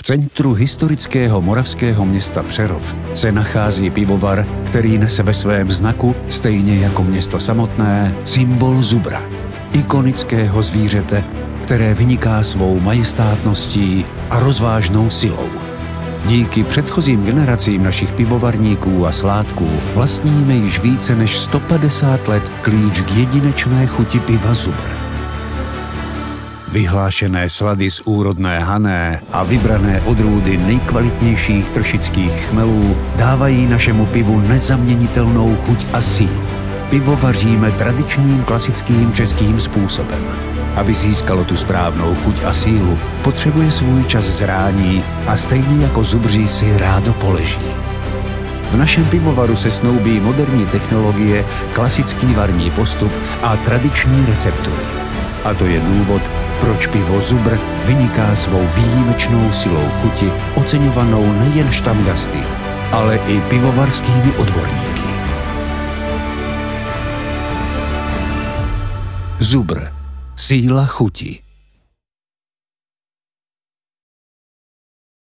centru historického moravského města Přerov se nachází pivovar, který nese ve svém znaku, stejně jako město samotné, symbol zubra, ikonického zvířete, které vyniká svou majestátností a rozvážnou silou. Díky předchozím generacím našich pivovarníků a sládků vlastníme již více než 150 let klíč k jedinečné chuti piva Zubr. Vyhlášené slady z úrodné hané a vybrané odrůdy nejkvalitnějších tršických chmelů dávají našemu pivu nezaměnitelnou chuť a sílu. Pivo vaříme tradičním klasickým českým způsobem. Aby získalo tu správnou chuť a sílu, potřebuje svůj čas zrání a stejně jako zubři si rádo poleží. V našem pivovaru se snoubí moderní technologie, klasický varní postup a tradiční receptury. A to je důvod, proč pivo Zubr vyniká svou výjimečnou silou chuti, oceňovanou nejen štamgasty, ale i pivovarskými odborníky. Zubr. Síla chuti.